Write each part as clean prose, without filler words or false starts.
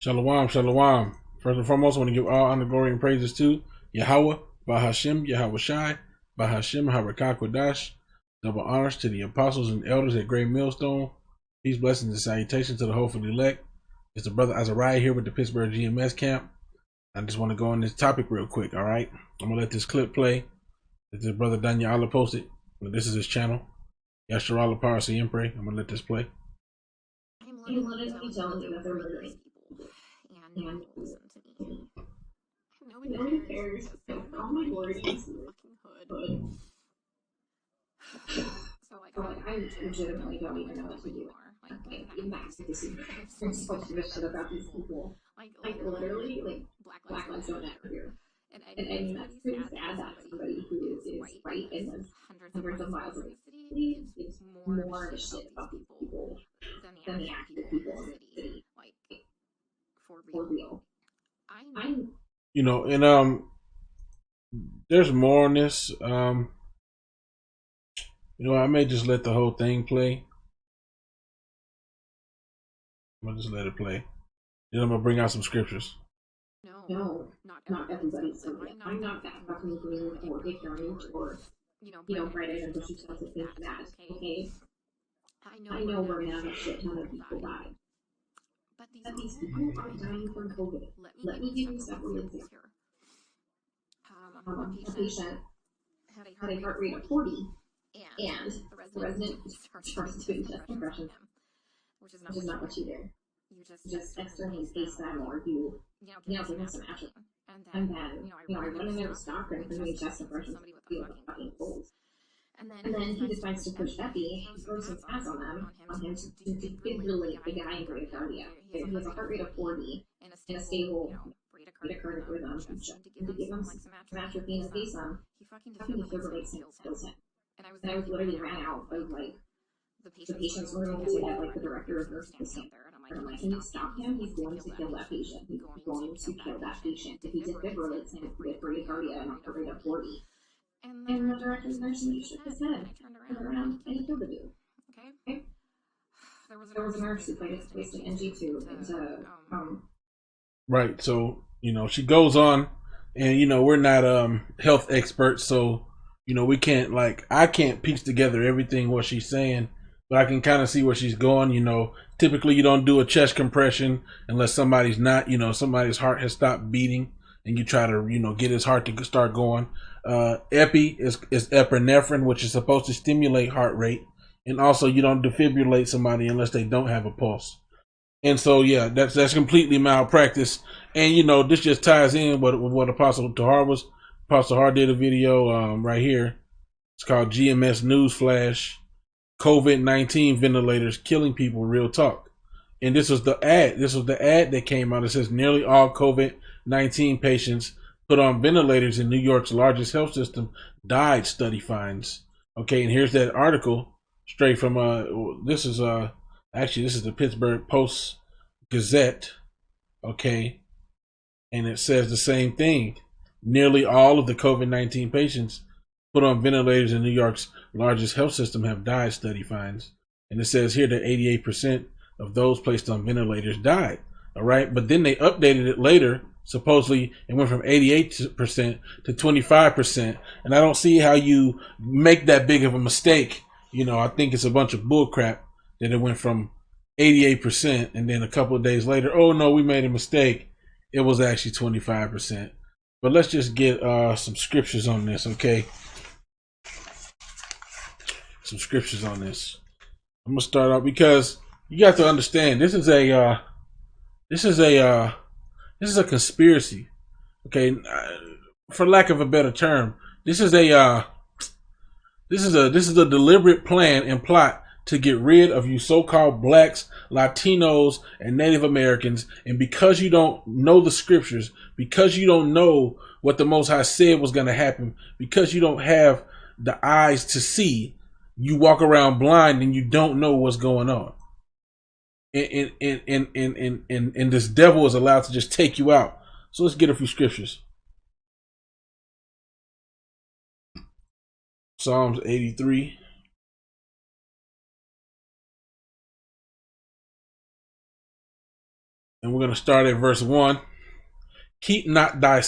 Shalom, shalom. First and foremost, I want to give all honor, glory, and praises to Yahweh, Bahashem, Yahweh Shai, Bahashem, Harakah Kodash. Double honors to the apostles and elders at Great Millstone. Peace, blessings, and salutations to the hopefully elect. It's the brother Azariah here with the Pittsburgh GMS camp. I just want to go on this topic real quick, all right? I'm going to let this clip play that this brother Danya Allah posted. This is his channel. Yasharallah Power Siempre. I'm going to let this play. I'm literally telling you that they're murdering people. And no one will listen to me. Nobody cares. So, oh my lord, it's fucking hood. So, I legitimately don't even know what to do. Like, even that's the secret. I'm supposed to give a shit about these people. Like, literally, Black lives don't matter here. And I mean, that's pretty sad that somebody who is white and lives hundreds of miles away from the city is more of a shit about these people than the actual people in the city. Like, for real. You know, and there's more on this. You know, I may just let the whole thing play. I'm gonna just let it play. Then I'm gonna bring out some scriptures. No, not everybody's so good. I'm not that fucking green or ignorant or, bright eyed and bushy tailed to think that, okay? I know we're gonna have a shit ton of people die. But these people aren't dying from COVID. Let me give you several examples. A patient had a heart rate of 40, and the resident starts doing chest compressions, which is not what you do. You just externally face them, or you give them some action. And then, I run in there with stock and doing chest compressions with a fucking cold. And then he decides to push Epi, throws some gas on him to defibrillate the guy in bradycardia. He has a heart rate of 40 in a stable bradycardic rhythm. To give him some atropine and face him, he fucking defibrillates him and kills him. And I was literally ran out of, the patient's room because I had, the director of nurses to stand there. And I'm like, can you stop him? He's going to kill that patient. He's going to kill that patient. If he defibrillates him with bradycardia and a heart rate of 40. And the director's nursing shook his head, turned around, and he killed the dude. Okay? There was a nurse who placed an NG tube into, Right, so, she goes on, and, we're not health experts, so, we can't, I can't piece together everything what she's saying, but I can kind of see where she's going. Typically you don't do a chest compression unless somebody's not, somebody's heart has stopped beating, and you try to, get his heart to start going. Epi is epinephrine, which is supposed to stimulate heart rate, and also you don't defibrillate somebody unless they don't have a pulse. And so, yeah, that's completely malpractice. And this just ties in with what Apostle Tahar was. Apostle Tahar did a video right here. It's called GMS News Flash: COVID-19 ventilators killing people. Real talk. And this was the ad. This was the ad that came out. It says nearly all COVID-19 patients put on ventilators in New York's largest health system died, study finds. Okay, and here's that article straight from this is the Pittsburgh Post Gazette. Okay, and it says the same thing. Nearly all of the COVID-19 patients put on ventilators in New York's largest health system have died, study finds. And it says here that 88% of those placed on ventilators died. All right, but then they updated it later. Supposedly, it went from 88% to 25%. And I don't see how you make that big of a mistake. I think it's a bunch of bullcrap that it went from 88% and then a couple of days later, oh no, we made a mistake. It was actually 25%. But let's just get some scriptures on this, okay? Some scriptures on this. I'm gonna start off because you got to understand this is a conspiracy. Okay, for lack of a better term, this is a deliberate plan and plot to get rid of you so-called blacks, Latinos, and Native Americans. And because you don't know the scriptures, because you don't know what the Most High said was going to happen, because you don't have the eyes to see, you walk around blind and you don't know what's going on. And this devil is allowed to just take you out. So let's get a few scriptures. Psalms 83. And we're going to start at verse 1. Keep not thou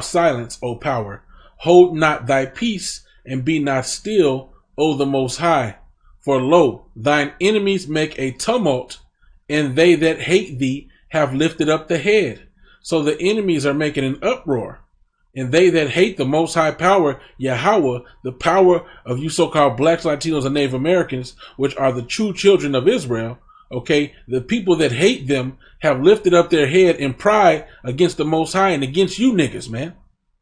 silence, O power. Hold not thy peace, and be not still, O the Most High. For lo, thine enemies make a tumult, and they that hate thee have lifted up the head. So the enemies are making an uproar. And they that hate the Most High power, Yahweh, the power of you so-called blacks, Latinos, and Native Americans, which are the true children of Israel, okay, the people that hate them have lifted up their head in pride against the Most High and against you niggas, man.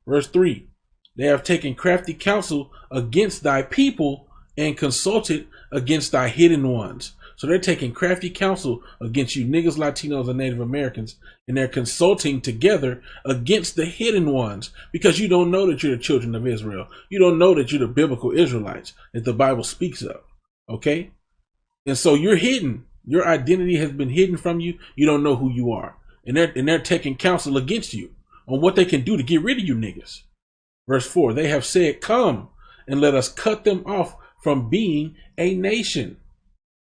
Verse 3, they have taken crafty counsel against thy people and consulted against thy hidden ones. So they're taking crafty counsel against you niggas, Latinos, and Native Americans, and they're consulting together against the hidden ones because you don't know that you're the children of Israel. You don't know that you're the biblical Israelites that the Bible speaks of, okay? And so you're hidden. Your identity has been hidden from you. You don't know who you are. And they're taking counsel against you on what they can do to get rid of you niggas. Verse 4, they have said, come and let us cut them off from being a nation,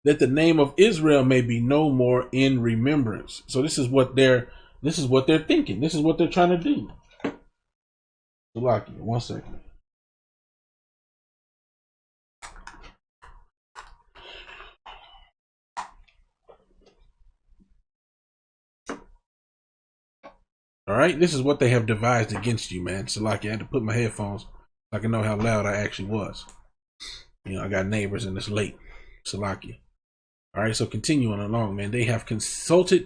that the name of Israel may be no more in remembrance. So this is what they're thinking. This is what they're trying to do. Salaki, 1 second. All right, this is what they have devised against you, man. Salaki, I had to put my headphones so I can know how loud I actually was. You know, I got neighbors and it's late. Salaki. All right, so continuing along, man. They have consulted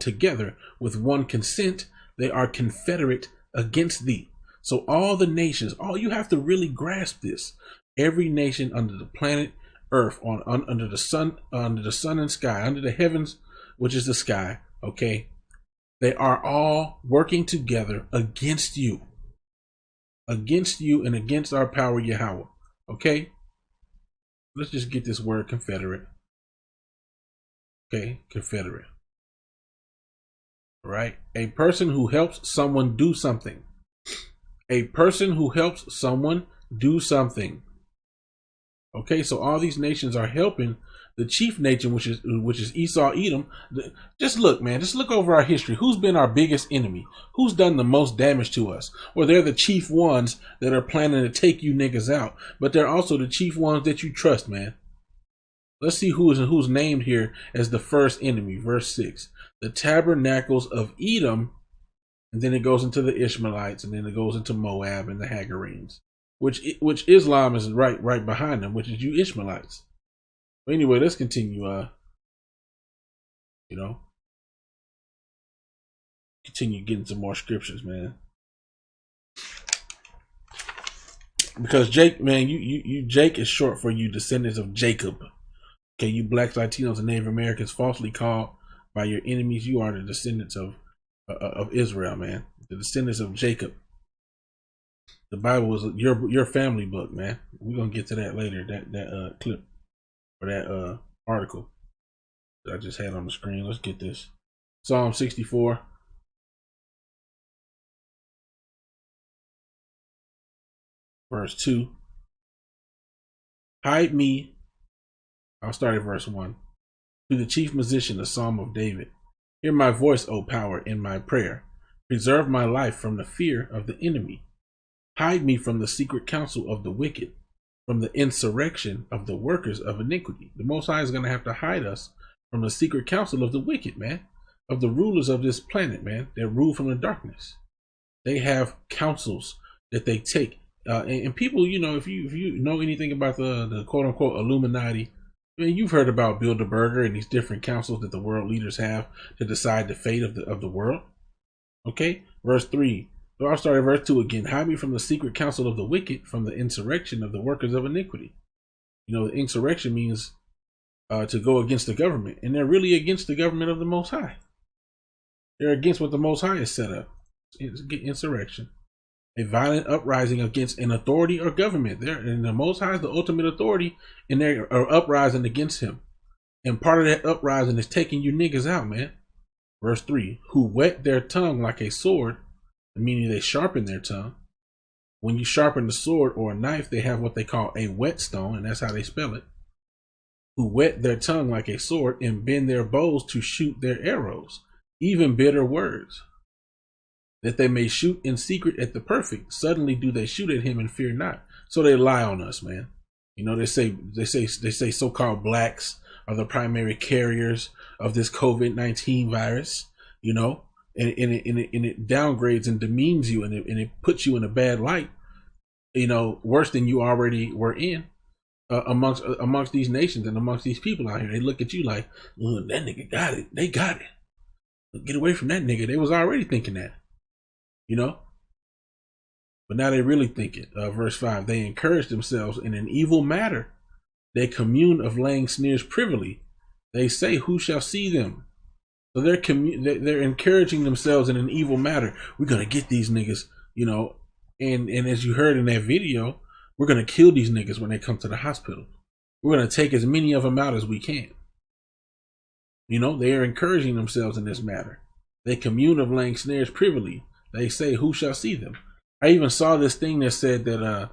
together with one consent. They are confederate against thee. So all the nations, you have to really grasp this. Every nation under the planet Earth, under the sun and sky, under the heavens, which is the sky, okay? They are all working together against you and against our power, Yahweh, okay? Let's just get this word confederate. Okay, confederate. Right? A person who helps someone do something. A person who helps someone do something. Okay, so all these nations are helping the chief nation, which is Esau, Edom. Just look, man. Just look over our history. Who's been our biggest enemy? Who's done the most damage to us? Well, they're the chief ones that are planning to take you niggas out, but they're also the chief ones that you trust, man. Let's see who's named here as the first enemy. Verse 6. The tabernacles of Edom, and then it goes into the Ishmaelites, and then it goes into Moab and the Hagarenes, which Islam is right behind them, which is you Ishmaelites. But anyway, let's continue. Continue getting some more scriptures, man. Because Jake, man, you Jake is short for you descendants of Jacob. Okay, you blacks, Latinos, and Native Americans falsely called by your enemies, you are the descendants of Israel, man. The descendants of Jacob. The Bible was your family book, man. We're gonna get to that later. That clip or that article that I just had on the screen. Let's get this. Psalm 64. Verse 2. Hide me. I'll start at verse 1. To the chief musician, the Psalm of David. Hear my voice, O power, in my prayer. Preserve my life from the fear of the enemy. Hide me from the secret counsel of the wicked, from the insurrection of the workers of iniquity. The Most High is going to have to hide us from the secret counsel of the wicked, man, of the rulers of this planet, man, that rule from the darkness. They have counsels that they take. And people, if you know anything about the quote unquote Illuminati, I mean, you've heard about Bilderberger and these different councils that the world leaders have to decide the fate of the world. Okay, verse 3. So I'll start at verse 2 again. Hide me from the secret counsel of the wicked, from the insurrection of the workers of iniquity. The insurrection means to go against the government, and they're really against the government of the Most High. They're against what the Most High has set up. It's insurrection. A violent uprising against an authority or government. And the Most High is the ultimate authority, and they are uprising against him. And part of that uprising is taking you niggas out, man. Verse 3, who whet their tongue like a sword, meaning they sharpen their tongue. When you sharpen the sword or a knife, they have what they call a whetstone, and that's how they spell it. Who whet their tongue like a sword and bend their bows to shoot their arrows. even bitter words, that they may shoot in secret at the perfect. Suddenly do they shoot at him and fear not. So they lie on us, man. You know, they say so-called blacks are the primary carriers of this COVID-19 virus. You know, and it downgrades and demeans you, and it puts you in a bad light. You know, worse than you already were in. Amongst these nations and amongst these people out here, they look at you like, oh, that nigga got it. They got it. Get away from that nigga. They was already thinking that, you know. But now they really think it. Verse 5, they encourage themselves in an evil matter. They commune of laying snares privily. They say, who shall see them? So they're encouraging themselves in an evil matter. We're going to get these niggas, you know. And as you heard in that video, we're going to kill these niggas when they come to the hospital. We're going to take as many of them out as we can. You know, they are encouraging themselves in this matter. They commune of laying snares privily. They say, who shall see them? I even saw this thing that said that,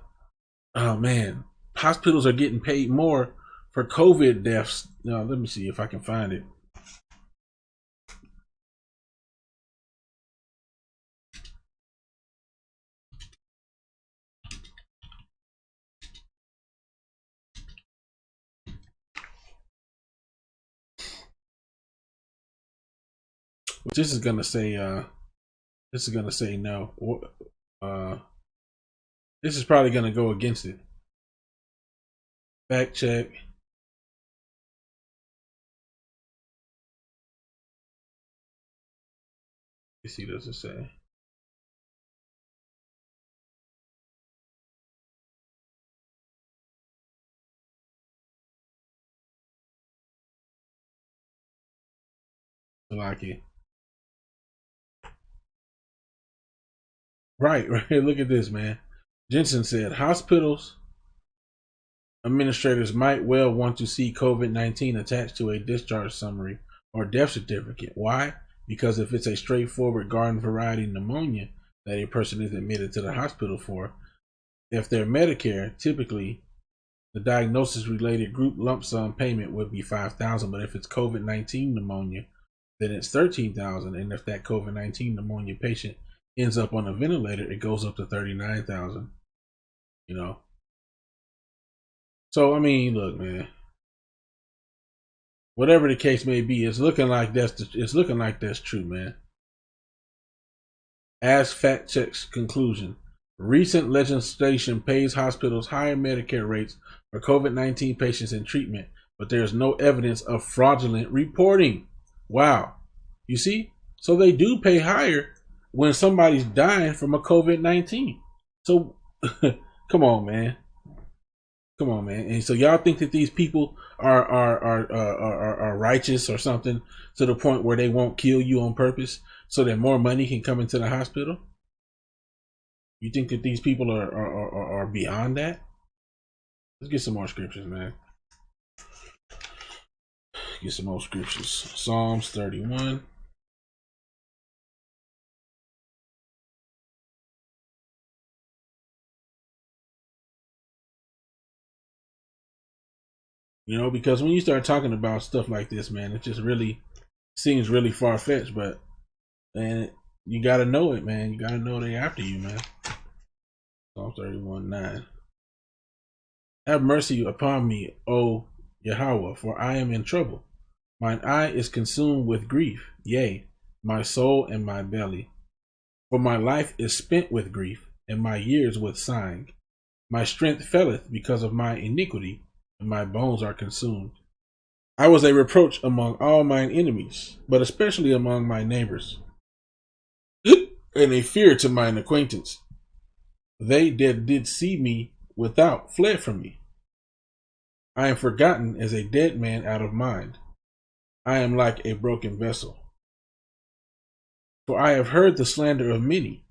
oh man, hospitals are getting paid more for COVID deaths. Now, let me see if I can find it. This is gonna say, no. This is probably gonna go against it. Fact check. Let's see, does it say? Lucky. Right. Look at this, man. Jensen said hospitals administrators might well want to see COVID-19 attached to a discharge summary or death certificate. Why? Because if it's a straightforward garden variety pneumonia that a person is admitted to the hospital for, if they're Medicare, typically the diagnosis related group lump sum payment would be $5,000. But if it's COVID-19 pneumonia, then it's $13,000. And if that COVID-19 pneumonia patient ends up on a ventilator, it goes up to $39,000. You know. So I mean, look, man. Whatever the case may be, it's looking like that's true, man. As fact checks conclusion, recent legislation pays hospitals higher Medicare rates for COVID-19 patients in treatment, but there is no evidence of fraudulent reporting. Wow. You see? So they do pay higher when somebody's dying from a COVID-19. So come on, man. Come on, man. And so y'all think that these people are righteous or something to the point where they won't kill you on purpose so that more money can come into the hospital? You think that these people are beyond that? Let's get some more scriptures, man. Get some more scriptures. Psalms 31. You know, because when you start talking about stuff like this, man, it just really seems really far-fetched, but man, you gotta know it, man. You gotta know they after you, man. Psalm 31:9. Have mercy upon me, O Yahweh, for I am in trouble. Mine eye is consumed with grief, yea, my soul and my belly. For my life is spent with grief, and my years with sighing. My strength faileth because of my iniquity, and my bones are consumed. I was a reproach among all mine enemies, but especially among my neighbors, and a fear to mine acquaintance. They that did see me without fled from me. I am forgotten as a dead man out of mind. I am like a broken vessel. For I have heard the slander of many.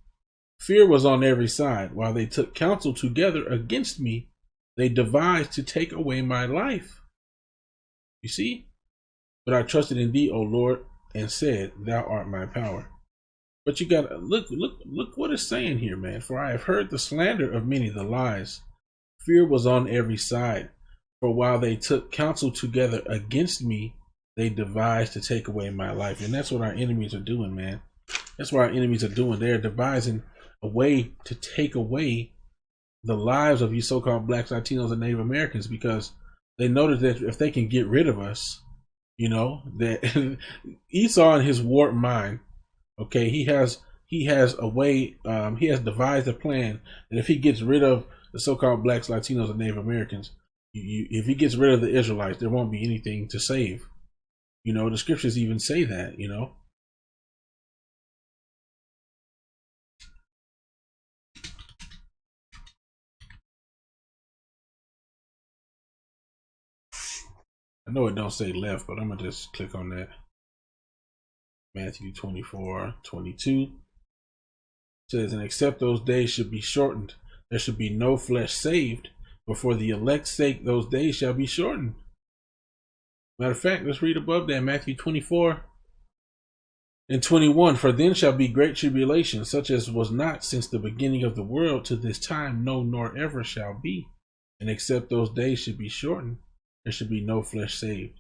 Fear was on every side. While they took counsel together against me, they devised to take away my life. You see? But I trusted in thee, O Lord, and said, thou art my power. But you gotta look what it's saying here, man. For I have heard the slander of many, the lies. Fear was on every side. For while they took counsel together against me, they devise to take away my life. And that's what our enemies are doing, man. That's what our enemies are doing. They're devising a way to take away the lives of you so-called blacks, Latinos, and Native Americans, because they notice that if they can get rid of us, that Esau in his warped mind, okay, he has a way, he has devised a plan that if he gets rid of the so-called blacks, Latinos, and Native Americans, if he gets rid of the Israelites, there won't be anything to save. The scriptures even say that. I know it don't say left, but I'm gonna just click on that. Matthew 24:22 says, and except those days should be shortened, there should be no flesh saved, but for the elect's sake those days shall be shortened. Matter of fact, let's read above that, Matthew 24:21. For then shall be great tribulation, such as was not since the beginning of the world to this time, no, nor ever shall be. And except those days should be shortened, there should be no flesh saved.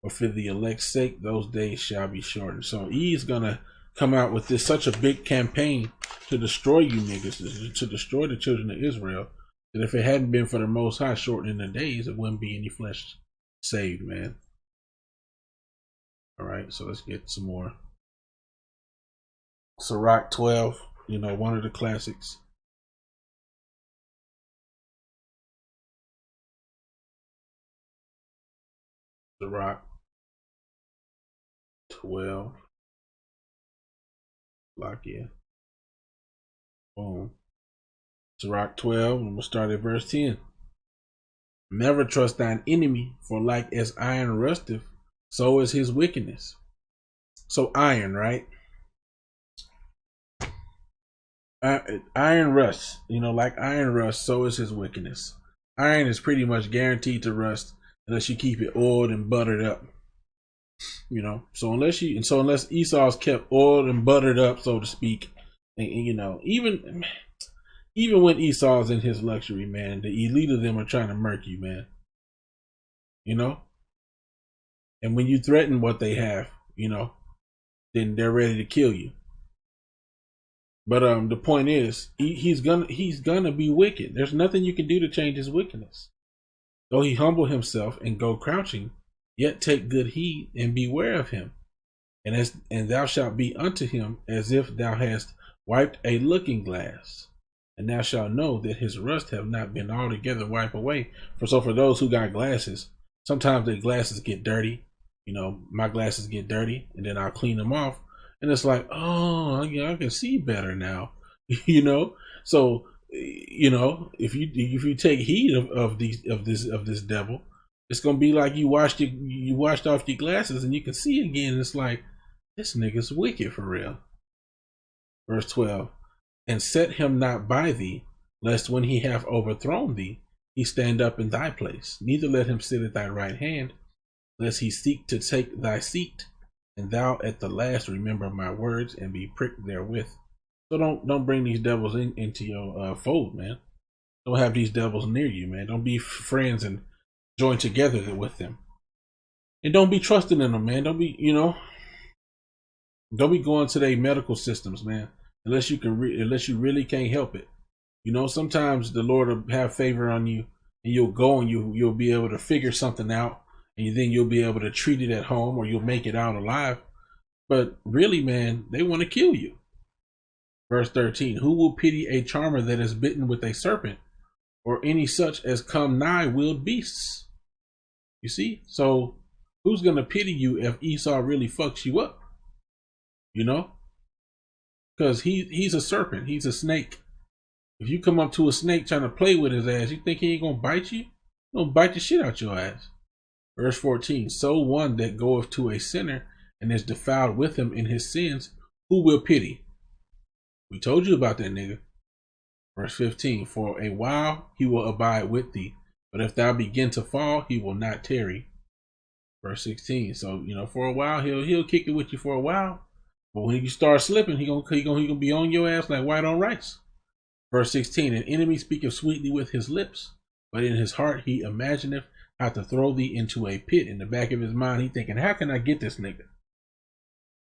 But for the elect's sake, those days shall be shortened. So he's gonna come out with this such a big campaign to destroy you niggas, to destroy the children of Israel, that if it hadn't been for the Most High shortening the days, it wouldn't be any flesh saved, man. All right, so let's get some more. Sirach 12, one of the classics. Sirach 12. Lock in. Boom. Sirach 12, and we'll start at verse 10. Never trust thine enemy, for like as iron rusteth, so is his wickedness. So iron, right? Iron rust, like iron rust, so is his wickedness. Iron is pretty much guaranteed to rust unless you keep it oiled and buttered up. So unless Esau's kept oiled and buttered up, so to speak, and even when Esau's in his luxury, man, the elite of them are trying to murk you, man. And when you threaten what they have, then they're ready to kill you. But the point is, he's gonna be wicked. There's nothing you can do to change his wickedness. Though he humble himself and go crouching, yet take good heed and beware of him. And thou shalt be unto him as if thou hast wiped a looking glass, and thou shalt know that his rust have not been altogether wiped away. For those who got glasses, sometimes their glasses get dirty. My glasses get dirty, and then I'll clean them off, and it's like, oh, I can see better now. So if you take heed of this devil, it's gonna be like you washed off your glasses and you can see again. It's like, this nigga's wicked for real. Verse 12. And set him not by thee, lest when he have overthrown thee, he stand up in thy place. Neither let him sit at thy right hand, lest he seek to take thy seat, and thou at the last remember my words and be pricked therewith. So don't bring these devils into your fold, man. Don't have these devils near you, man. Don't be friends and join together with them. And don't be trusting in them, man. Don't be going to their medical systems, man. Unless you really can't help it. Sometimes the Lord will have favor on you, and you'll go and you'll be able to figure something out, and then you'll be able to treat it at home, or you'll make it out alive. But really, man, they want to kill you. Verse 13, who will pity a charmer that is bitten with a serpent, or any such as come nigh wild beasts? You see? So who's going to pity you if Esau really fucks you up? Because he's a serpent. He's a snake. If you come up to a snake trying to play with his ass, you think he ain't going to bite you? He's going to bite the shit out your ass. Verse 14, so one that goeth to a sinner and is defiled with him in his sins, who will pity? We told you about that nigga. Verse 15, for a while he will abide with thee, but if thou begin to fall, he will not tarry. Verse 16, so for a while he'll kick it with you for a while, but when you start slipping, he gonna be on your ass like white on rice. Verse 16, an enemy speaketh sweetly with his lips, but in his heart he imagineth how to throw thee into a pit. In the back of his mind, he thinking, how can I get this nigga?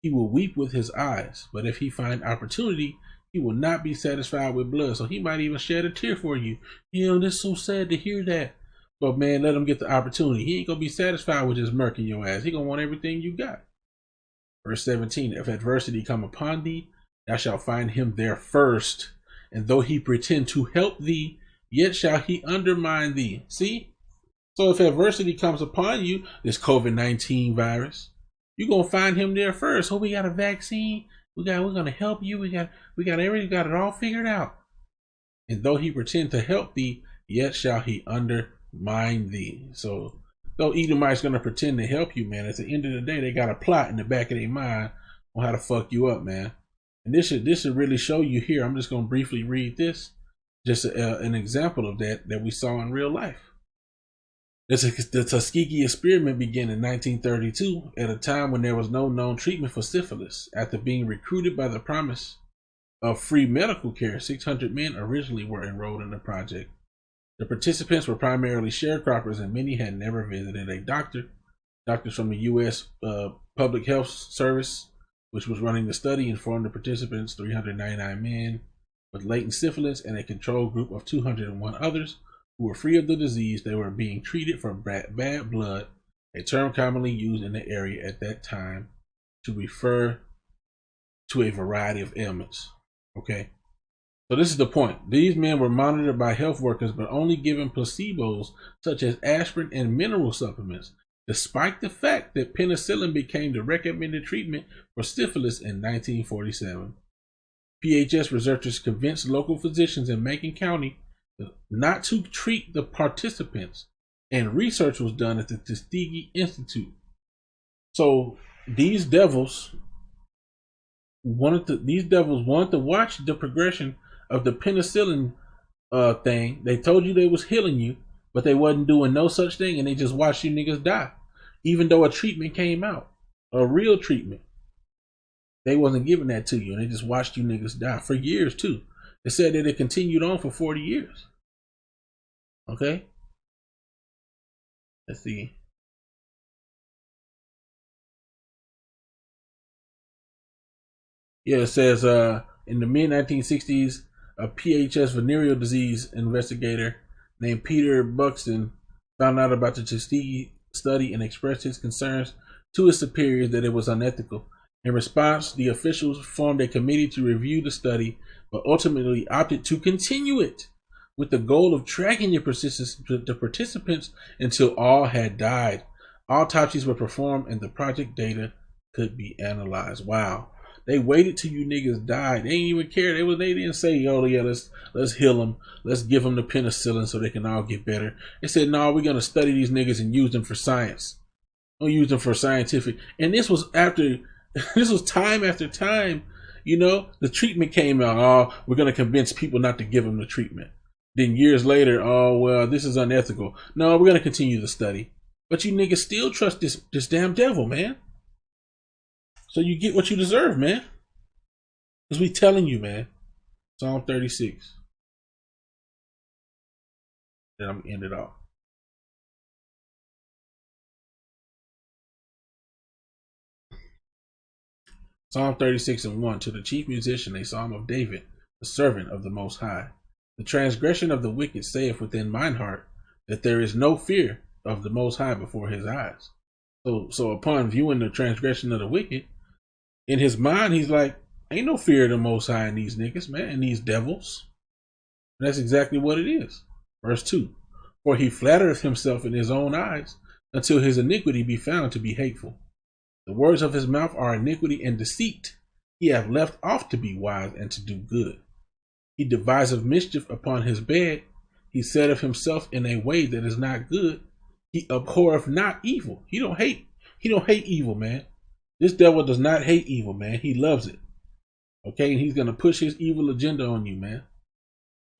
He will weep with his eyes, but if he find opportunity, he will not be satisfied with blood. So he might even shed a tear for you. You know, this is so sad to hear that. But man, let him get the opportunity. He ain't gonna be satisfied with just murking your ass. He gonna want everything you got. Verse 17, if adversity come upon thee, thou shalt find him there first. And though he pretend to help thee, yet shall he undermine thee. See? So if adversity comes upon you, this COVID-19 virus, you're gonna find him there first. Oh, we got a vaccine. We're gonna help you. We got it all figured out. And though he pretend to help thee, yet shall he undermine thee. So though Edomite's gonna pretend to help you, man, at the end of the day, they got a plot in the back of their mind on how to fuck you up, man. And this should really show you here. I'm just gonna briefly read this, just an example of that we saw in real life. The Tuskegee experiment began in 1932 at a time when there was no known treatment for syphilis. After being recruited by the promise of free medical care, 600 men originally were enrolled in the project. The participants were primarily sharecroppers and many had never visited a doctor. Doctors from the U.S. Public Health Service, which was running the study, informed the participants, 399 men with latent syphilis and a control group of 201 others, who were free of the disease. They were being treated for bad blood, a term commonly used in the area at that time to refer to a variety of ailments. Okay, so this is the point. These men were monitored by health workers, but only given placebos such as aspirin and mineral supplements, despite the fact that penicillin became the recommended treatment for syphilis in 1947. PHS researchers convinced local physicians in Macon County not to treat the participants, and research was done at the Tuskegee Institute. So these devils wanted to watch the progression of the penicillin thing. They told you they was healing you, but they wasn't doing no such thing, and they just watched you niggas die. Even though a treatment came out, a real treatment, they wasn't giving that to you, and they just watched you niggas die for years too. It said that it continued on for 40 years. Okay? Let's see. Yeah, it says in the mid-1960s, a PHS venereal disease investigator named Peter Buxton found out about the Tuskegee study and expressed his concerns to his superiors that it was unethical. In response, the officials formed a committee to review the study, but ultimately opted to continue it with the goal of tracking the participants until all had died. Autopsies were performed and the project data could be analyzed. Wow. They waited till you niggas died. They didn't even care. They didn't say, oh yeah, let's heal them. Let's give them the penicillin so they can all get better. They said, no, we're gonna study these niggas and use them for science. We'll use them for scientific. And this was time after time. You know, the treatment came out. Oh, we're gonna convince people not to give them the treatment. Then years later, oh well, this is unethical. No, we're gonna continue the study. But you niggas still trust this damn devil, man. So you get what you deserve, man. Because we telling you, man. Psalm 36. Then I'm gonna end it off. Psalm 36:1. To the chief musician, a psalm of David, the servant of the Most High. The transgression of the wicked saith within mine heart, that there is no fear of the Most High before his eyes. So upon viewing the transgression of the wicked, in his mind, he's like, ain't no fear of the Most High in these niggas, man, and these devils. And that's exactly what it is. Verse 2. For he flattereth himself in his own eyes, until his iniquity be found to be hateful. The words of his mouth are iniquity and deceit. He hath left off to be wise and to do good. He deviseth mischief upon his bed. He setteth himself in a way that is not good. He abhorreth not evil. He don't hate evil, man. This devil does not hate evil, man. He loves it. Okay, and he's gonna push his evil agenda on you, man.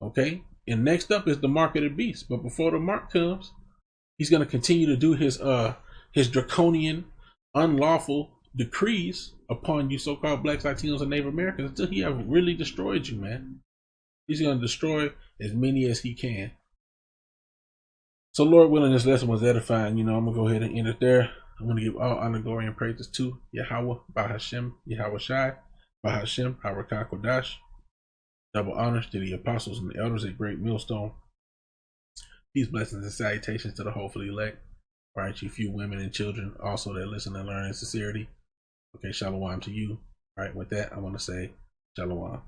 Okay, and next up is the mark of the beast. But before the mark comes, he's gonna continue to do his draconian, unlawful decrees upon you, so-called blacks, Latinos, and Native Americans, until he have really destroyed you, man. He's gonna destroy as many as he can. So, Lord willing, this lesson was edifying. I'm going to go ahead and end it there. I'm going to give all honor, glory, and praises to Yahweh, Bahashem, Yahweh Shai, Bahashem, Harakah Kodash. Double honors to the apostles and the elders at Great Millstone. Peace, blessings, and salutations to the hopefully elect. Right, you few women and children also that listen and learn in sincerity. Okay, shalom to you. All right, with that, I want to say shalom.